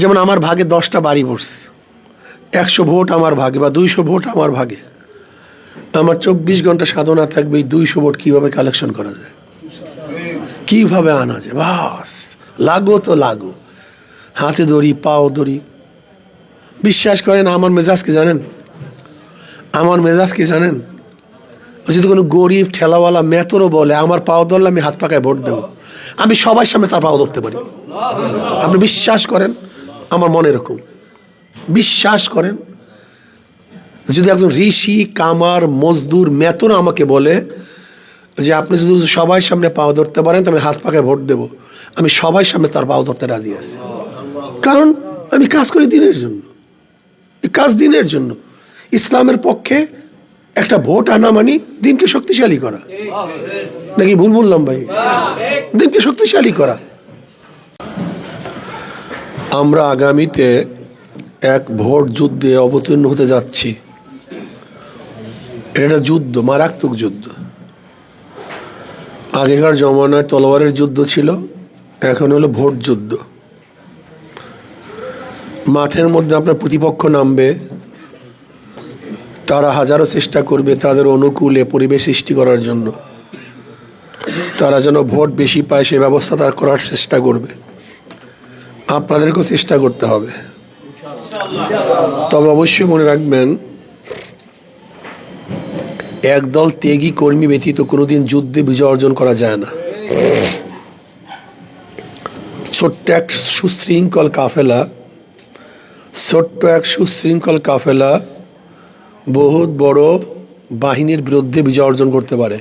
যেমন আমার ভাগে 10টা বাড়ি পড়ছে, 100 ভোট আমার ভাগে বা 200 ভোট আমার ভাগে, আমার 24 ঘন্টা সাধনা থাকবে এই 200 ভোট কীভাবে কালেকশন করা যায়, কীভাবে আনা যায়। বাস লাগো তো লাগো, হাতে ধরি পাও ধরি। বিশ্বাস করেন আমার মেজাজ কি জানেন, আমার মেজাজ কি জানেন, যদি কোনো গরিব ঠেলাওয়ালা মেতরও বলে আমার পাও ধরলে আমি হাত পাকায় ভোট দেবো, আমি সবার সামনে তার পাও ধরতে পারি। আপনি বিশ্বাস করেন, আমার মনে এরকম, বিশ্বাস করেন। যদি একজন ঋষি কামার মজদুর মেতর আমাকে বলে যে আপনি যদি সবার সামনে পাও ধরতে পারেন তাহলে হাত পাকায় ভোট দেবো, আমি সবার সামনে তার পাও ধরতে রাজি আছি। কারণ আমি কাজ করি দিনের জন্য, কাজ দিনের জন্য। ইসলামের পক্ষে একটা ভোট আনা মানে দিনকে শক্তিশালী করা, নাকি ভুল বললাম ভাই? দিনকে শক্তিশালী করা। আমরা আগামীতে এক ভোট যুদ্ধে অবতীর্ণ হতে যাচ্ছি। এটা যুদ্ধ, মারাত্মক যুদ্ধ। আগেকার জমানায় তলোয়ারের যুদ্ধ ছিল, এখন হলো ভোট যুদ্ধ। মাঠের মধ্যে আপনার প্রতিপক্ষ নামবে, তারা হাজারো চেষ্টা করবে তাদের অনুকূলে পরিবেশ সৃষ্টি করার জন্য, তারা যেন ভোট বেশি পায় সে ব্যবস্থা তারা করার চেষ্টা করবে। আপনাদেরকেও চেষ্টা করতে হবে। তবে অবশ্যই মনে রাখবেন, একদল ত্যাগী কর্মী ব্যতীত কোনোদিন যুদ্ধে বিজয় অর্জন করা যায় না। ছোট্ট এক সুশৃঙ্খল কাফেলা বহুত বড় বাহিনীর বিরুদ্ধে বিজয় অর্জন করতে পারে,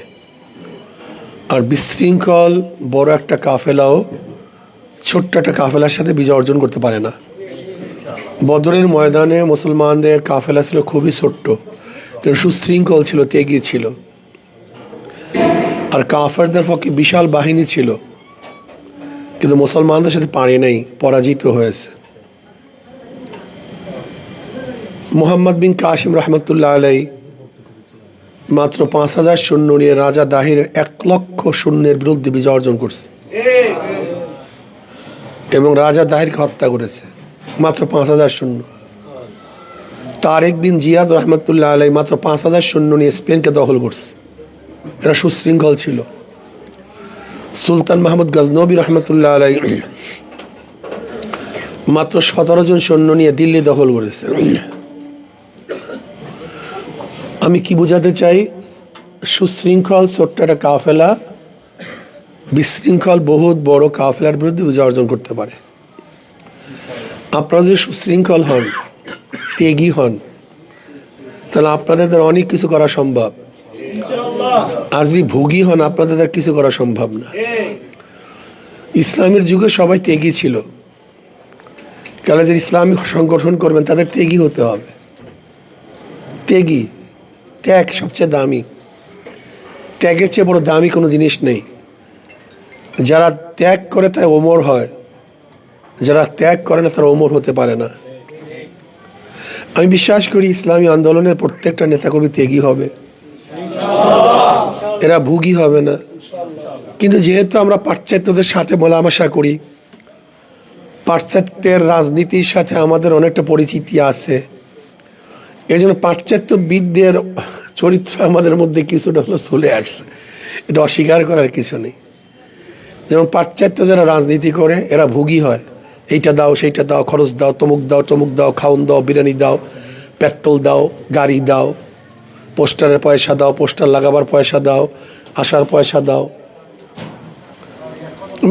আর বিশৃঙ্খল বড় একটা কাফেলাও ছোট্ট একটা কাফেলার সাথে বিজয় অর্জন করতে পারে না। বদরের ময়দানে মুসলমানদের কাফেলা ছিল খুবই ছোট্ট, কিন্তু সুশৃঙ্খল ছিল, ত্যাগী ছিল। আর কাফেরদের পক্ষে বিশাল বাহিনী ছিল, কিন্তু মুসলমানদের সাথে পারে নাই, পরাজিত হয়েছে। মোহাম্মদ বিন কাসিম রহমতুল্লাহ আলাই মাত্র 5000 সৈন্য নিয়ে রাজা দাহিরের 1 লক্ষ সৈন্যের বিরুদ্ধে বিজয় অর্জন করছে এবং রাজা দাহিরকে হত্যা করেছে, মাত্র 5000 সৈন্য। তারেক বিন জিয়াদ রহমতুল্লাহ আলাই মাত্র 5000 সৈন্য নিয়ে স্পেনকে দখল করছে, এরা সুশৃঙ্খল ছিল। সুলতান মাহমুদ গজনবী রহমতুল্লাহ আলাই মাত্র 17 জন সৈন্য নিয়ে দিল্লি দখল করেছে। আমি কি বোঝাতে চাই, সুশৃঙ্খল ছোট্ট একটা কাফেলা বিশৃঙ্খল বহুত বড় কাফেলার বিরুদ্ধে বিজয় অর্জন করতে পারে। আপনারা যদি সুশৃঙ্খল হন, ত্যাগী হন, তাহলে আপনাদের অনেক কিছু করা সম্ভব। আর যদি ভোগী হন, আপনাদের কিছু করা সম্ভব না। ইসলামের যুগে সবাই ত্যাগী ছিল, কারণ যে ইসলামিক সংগঠন করবেন তাদের ত্যাগী হতে হবে। ত্যাগী, ত্যাগ সবচেয়ে দামি, ত্যাগের চেয়ে বড় দামি কোনো জিনিস নেই। যারা ত্যাগ করে তাই ওমর হয়, যারা ত্যাগ করে না তারা ওমর হতে পারে না। আমি বিশ্বাস করি ইসলামী আন্দোলনের প্রত্যেকটা নেতাকর্মী ত্যাগী হবে, এরা ভোগী হবে না। কিন্তু যেহেতু আমরা পাশ্চাত্যদের সাথে মেলামেশা করি, পাশ্চাত্যের রাজনীতির সাথে আমাদের অনেকটা পরিচিতি আছে, এর জন্য পাশ্চাত্যবিদদের চরিত্র আমাদের মধ্যে কিছুটা হলো চলে আসছে, এটা অস্বীকার করার কিছু নেই। যেমন পাশ্চাত্য যারা রাজনীতি করে এরা ভোগী হয়, এইটা দাও সেইটা দাও, খরচ দাও, তমুক দাও তমুক দাও, খাওন দাও, বিরিয়ানি দাও, পেট্রোল দাও, গাড়ি দাও, পোস্টারের পয়সা দাও, পোস্টার লাগাবার পয়সা দাও, আসার পয়সা দাও,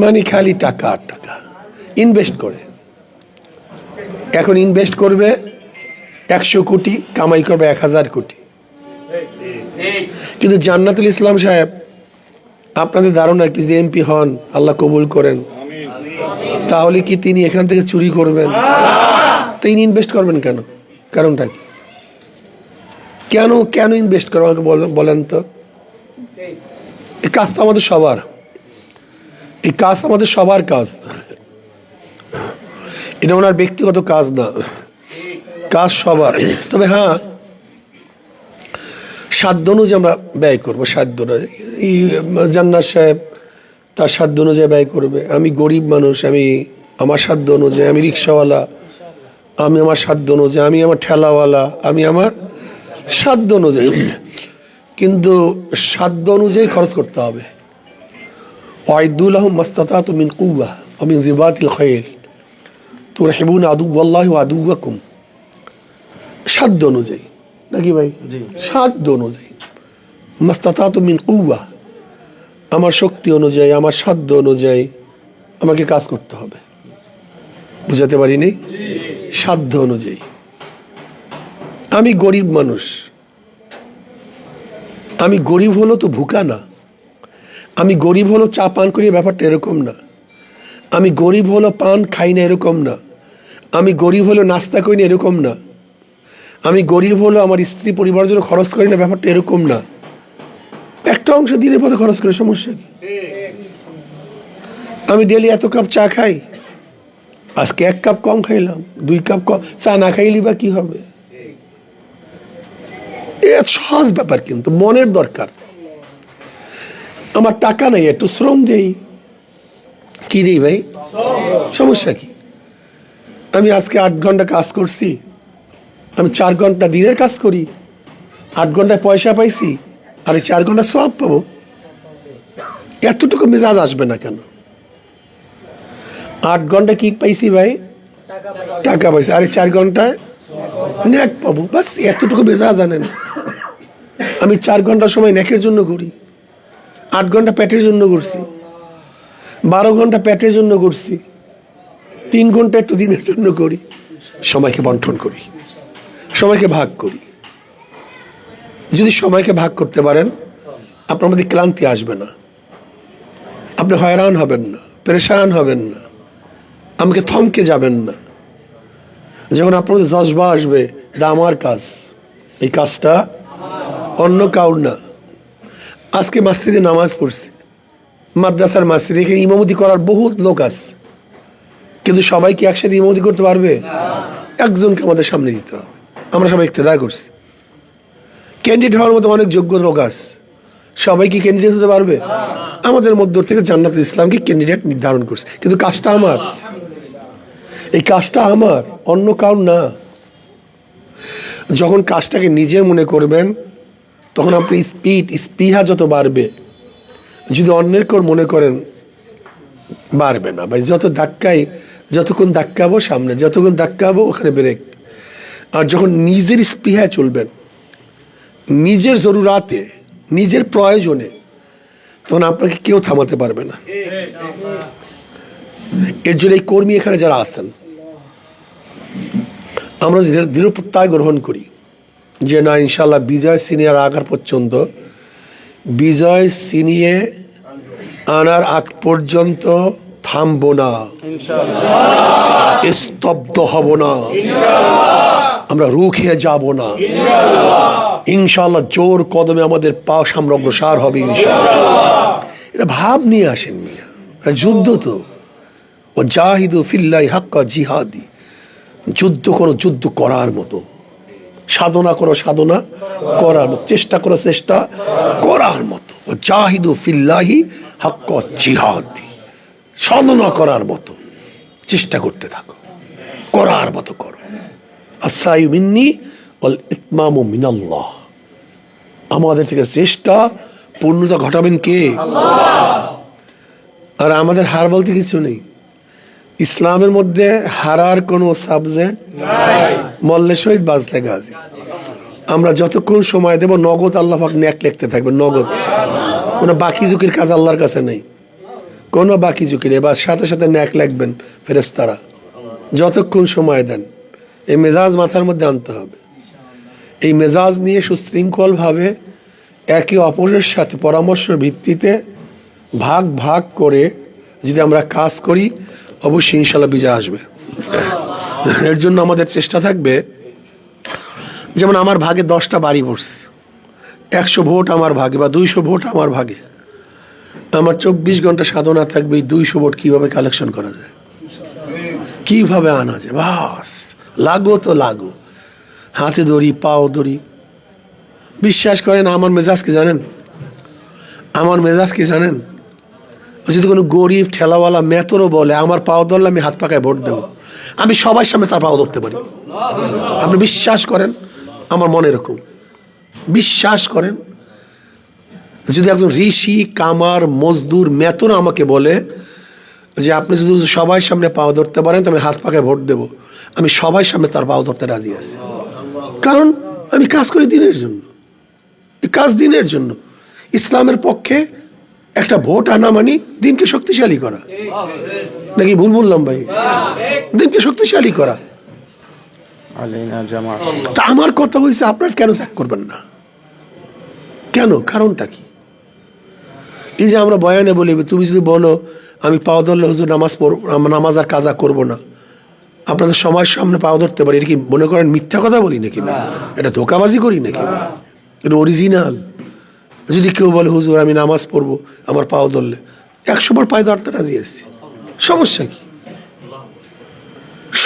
মানে খালি টাকা আর টাকা। ইনভেস্ট করে, এখন ইনভেস্ট করবে 100 কোটি, কামাই করবে 1000 কোটি। কিন্তু জান্নাতুল ইসলাম সাহেব, আপনাদের ধারণা কি যদি এমপি হন, আল্লাহ কবুল করেন, তাহলে কি তিনি এখান থেকে চুরি করবেন? তিনি ইনভেস্ট করবেন কেন? কারণটা কি? কেন কেন ইনভেস্ট করবেন আমাকে বলেন তো? এই কাজ তো আমাদের সবার, এই কাজ আমাদের সবার কাজ, এটা ওনার ব্যক্তিগত কাজ না, কাজ সবার। তবে হ্যাঁ, সাধ্য অনুযায়ী আমরা ব্যয় করবো, সাধ্য অনুযায়ী। জান্নাত সাহেব তার সাধ্য অনুযায়ী ব্যয় করবে, আমি গরিব মানুষ, আমি আমার সাধ্য অনুযায়ী, আমি রিক্সাওয়ালা আমি আমার সাধ্য অনুযায়ী, আমি আমার ঠেলাওয়ালা, আমি আমার সাধ্য অনুযায়ী, কিন্তু সাধ্য অনুযায়ী খরচ করতে হবে। ওয়াইদুল্লাহুম মাস্তাতাতু মিন কুওয়া ওয়া মিন রিবাতিল খাইল তুরহিবুনা আদুওয়াল্লাহি ওয়া আদুওয়াকুম। সাধ্য অনুযায়ী, নাকি ভাই? সাধ্য অনুযায়ী, মাস্তাতাতু মিন কুওয়া, আমার শক্তি অনুযায়ী, আমার সাধ্য অনুযায়ী আমাকে কাজ করতে হবে। বুঝাতে পারিনি? সাধ্য অনুযায়ী। আমি গরিব মানুষ, আমি গরিব হলো তো ভুকা না, আমি গরিব হলো চা পান করি, ব্যাপারটা এরকম না। আমি গরিব হলো পান খাই না, এরকম না। আমি গরিব হলো নাস্তা করি না, এরকম না। আমি গরিব হলো আমার স্ত্রী পরিবারের জন্য খরচ করি না, ব্যাপারটা এরকম না। একটা অংশ দিনের পথে খরচ করে, সমস্যা কি? আমি ডেলি এত কাপ চা খাই, আজকে 1 কাপ কম খাইলাম, 2 কাপ কম চা না খাইলি বা কি হবে? এ সহজ ব্যাপার, কিন্তু মনের দরকার। আমার টাকা নেই, একটু শ্রম দেই, কি রে ভাই, সমস্যা কি? আমি আজকে 8 ঘন্টা কাজ করছি, আমি 4 ঘন্টা দিনের কাজ করি, 8 ঘন্টায় পয়সা পাইছি, আর 4 ঘন্টা সওয়াব পাবো। এতটুকু মেজাজ আসবে না কেন? 8 ঘন্টা কি পাইছি ভাই? টাকা পাইছি, আর 4 ঘন্টায় ন্যাক পাবো, বাস এতটুকু মেজাজ আনেন। আমি 4 ঘন্টা সময় ন্যাকের জন্য করি, 8 ঘন্টা পেটের জন্য করছি, 12 ঘন্টা পেটের জন্য করছি, 3 ঘন্টা একটু দিনের জন্য করি। সময়কে বন্টন করি, সময়কে ভাগ করি। যদি সময়কে ভাগ করতে পারেন, আপনার মধ্যে ক্লান্তি আসবে না, আপনি হয়রান হবেন না, পেরেশান হবেন না, আমাকে থমকে যাবেন না। যখন আপনার মধ্যে জজবা আসবে, এটা আমার কাজ, এই কাজটা অন্য কাউর না। আজকে মসজিদে নামাজ পড়ছি, মাদ্রাসার মসজিদে, এখানে ইমামতি করার বহুত লোক আছে, কিন্তু সবাই কি একসাথে ইমামতি করতে পারবে? একজনকে আমাদের সামনে দিতে হবে। আমরা সবাই ইক্তেদা করছি। ক্যান্ডিডেট হওয়ার মতো অনেক যোগ্য লোক আছে, সবাই কি ক্যান্ডিডেট হতে পারবে? আমাদের মধ্য থেকে জান্নাতুল ইসলামকে ক্যান্ডিডেট নির্ধারণ করছে, কিন্তু কাজটা আমার, এই কাজটা আমার, অন্য কারণ না। যখন কাজটাকে নিজের মনে করবেন, তখন আপনি স্পৃহা যত বাড়বে। যদি অন্যের কেউ মনে করেন, বাড়বে না ভাই। যতক্ষণ ধাক্কাবো সামনে, যতক্ষণ ধাক্কাবো ওখানে ব্রেক। আর যখন নিজের স্পৃহায় চলবেন, নিজের জরুরাতে, নিজের প্রয়োজনে, তখন আপনাকে কেউ থামাতে পারবে না। এর জন্য এই কর্মী এখানে যারা আছেন, আমরা দৃঢ় প্রত্যয় গ্রহণ করি যে না, ইনশাল্লাহ বিজয় ছিনিয়ে আগার পর্যন্ত, বিজয় ছিনিয়ে আনার আগ পর্যন্ত থামবো না, স্তব্ধ হব না, আমরা রুখে যাব না। ইনশাল্লাহ জোর কদমে আমাদের পা সামনে অগ্রসর হবে ইনশাল্লাহ। এটা ভাব নিয়ে আসেন মিয়া, যুদ্ধ তো। ও জাহিদু ফিল্লাহি হাক্কা জিহাদি, যুদ্ধ করো যুদ্ধ করার মতো, সাধনা করো সাধনা করার মতো, চেষ্টা করো চেষ্টা করার মতো। ও জাহিদু ফিল্লাহি হাক্কা জিহাদি, সাধনা করার মতো চেষ্টা করতে থাকো, করার মতো করো। আসাই মিন্নি ওয়াল ইতমামু মিনাল্লাহ, আমাদের থেকে চেষ্টা পূর্ণতা ঘটাবেন কে? আর আমাদের হার বলতে কিছু নেই। ইসলামের মধ্যে হারার কোনো সাবজেক্ট নাই, মল্লে শহীদ বাজলে গাজী। আমরা যতক্ষণ সময় দেব, নগদ আল্লাহ পাক নেক লিখতে থাকবে, নগদ। কোনো বাকি ঝুঁকির কাজ আল্লাহর কাছে নেই, কোনো বাকি ঝুঁকি নেই, বা সাথে সাথে নেক লিখবেন ফেরেশতারা, যতক্ষণ সময় দেন। এই মেজাজ মাথার মধ্যে আনতে হবে। এই মেজাজ নিয়ে সুশৃঙ্খলভাবে একে অপরের সাথে পরামর্শের ভিত্তিতে ভাগ ভাগ করে যদি আমরা কাজ করি, অবশ্যই ইনশাল্লাহ বিজয় আসবে। এর জন্য আমাদের চেষ্টা থাকবে, যেমন আমার ভাগে 10টা বাড়ি পড়ছে, 100 ভোট আমার ভাগে বা 200 ভোট আমার ভাগে। আমার 24 ঘন্টা সাধনা থাকবে এই 200 ভোট কীভাবে কালেকশন করা যায়, কীভাবে আনা যায়। বাস লাগো তো লাগো, হাতে ধরি পাও ধরি। বিশ্বাস করেন, আমার মেজাজ কি জানেন? আমার মেজাজ কি জানেন? যদি কোনো গরিব ঠেলাওয়ালা মেতরও বলে আমার পাও ধরলে আমি হাত পাকায় ভোট দেবো, আমি সবার সামনে তার পাও ধরতে পারি। আপনি বিশ্বাস করেন, আমার মনে এরকম, বিশ্বাস করেন, যদি একজন ঋষি, কামার, মজদুর, মেতন আমাকে বলে যে আপনি যদি সবাই সামনে পাও ধরতে পারেন তো আমি হাত পাকে ভোট দেব, আমি সবাই সামনে তার পাও ধরতে রাজি আছি। কারণ আমি কাজ করি দিনের জন্য, কাজ দিনের জন্য। ইসলামের পক্ষে একটা ভোট আনা মানে দিনকে শক্তিশালী করা, নাকি ভুল বললাম ভাই? দিনকে শক্তিশালী করা। তা আমার কথা হয়েছে আপনার কেন ত্যাগ করবেন না? কেন? কারণটা কি? এই যে আমরা বয়ানে বলি, তুমি যদি বলো আমি পাও ধরলে হুজুর নামাজ পড়ব, নামাজ আর কাজা করবো না, আপনাদের সমাজের সামনে পাও ধরতে পারি, এটা কি মনে করেন মিথ্যা কথা বলি নাকি? না, এটা ধোকাবাজি করি নাকি? এটা অরিজিনাল। যদি কেউ বলে হুজুর আমি নামাজ পড়বো আমার পাও ধরলে, 100 বার পায়ে ধরতে রাজি আসছি, সমস্যা কি?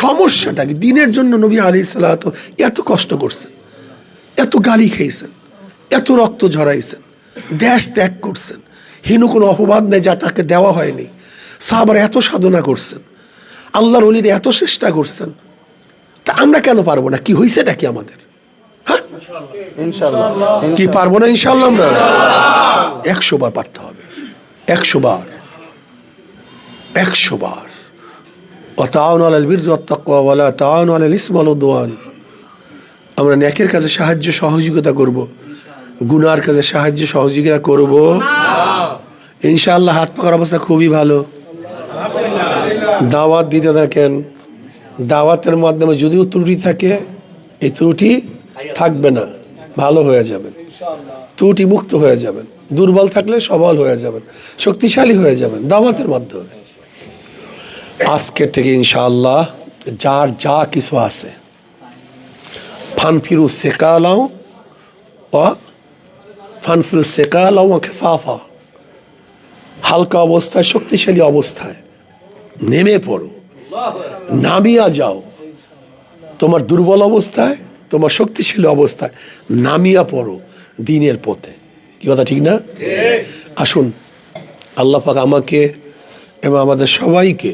সমস্যাটা কি? দিনের জন্য নবী আলাইহিস সালাতু এত কষ্ট করছেন, এত গালি খেয়েছেন, এত রক্ত ঝরাইছেন, দেশ ত্যাগ করছেন, হীন কোনো অপবাদ নেই যা তাকে দেওয়া হয়নি। সাহাবারা এত সাধনা করছেন, আল্লাহর ওলিরা এত চেষ্টা করছেন, তা আমরা কেন পারবো না? কি হয়েছেটা কি আমাদের? হ্যাঁ, কি পারবো না? ইনশাআল্লাহ আমরা 100 বার পারতে হবে, 100 বার, 100 বার। ওয়াতাআওয়ানু আলাল বিররি ওয়াত তাকওয়া ওয়া লা তাআওয়ানু আলাল ইসমি ওয়াল উদওয়ান। আমরা নেকের কাজে সাহায্য সহযোগিতা করব, গুনার কাজে সাহায্য সহযোগিতা করব ইনশাআল্লাহ। হাত পাকার অবস্থা খুবই ভালো। দাওয়াত দিতে থাকেন, দাওয়াতের মাধ্যমে যদিও ত্রুটি থাকে, এই ত্রুটি থাকবে না, ভালো হয়ে যাবেন, ত্রুটি মুক্ত হয়ে যাবেন। দুর্বল থাকলে সবল হয়ে যাবেন, শক্তিশালী হয়ে যাবেন দাওয়াতের মাধ্যমে। আজকের থেকে ইনশাআল্লাহ যার যা কিছু আছে, ফানফিরু সেকালাও ও ফানফিরু সেকালাও ও খেফাফা, হালকা অবস্থায় শক্তিশালী অবস্থায় নেমে পড়ো, নামিয়া যাও। তোমার দুর্বল অবস্থায়, তোমার শক্তিশালী অবস্থায় নামিয়া পড়ো দিনের পথে। কি কথা ঠিক না? আসুন আল্লাহ পাক আমাকে এবং আমাদের সবাইকে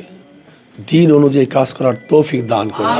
দিন অনুযায়ী কাজ করার তৌফিক দান করুন।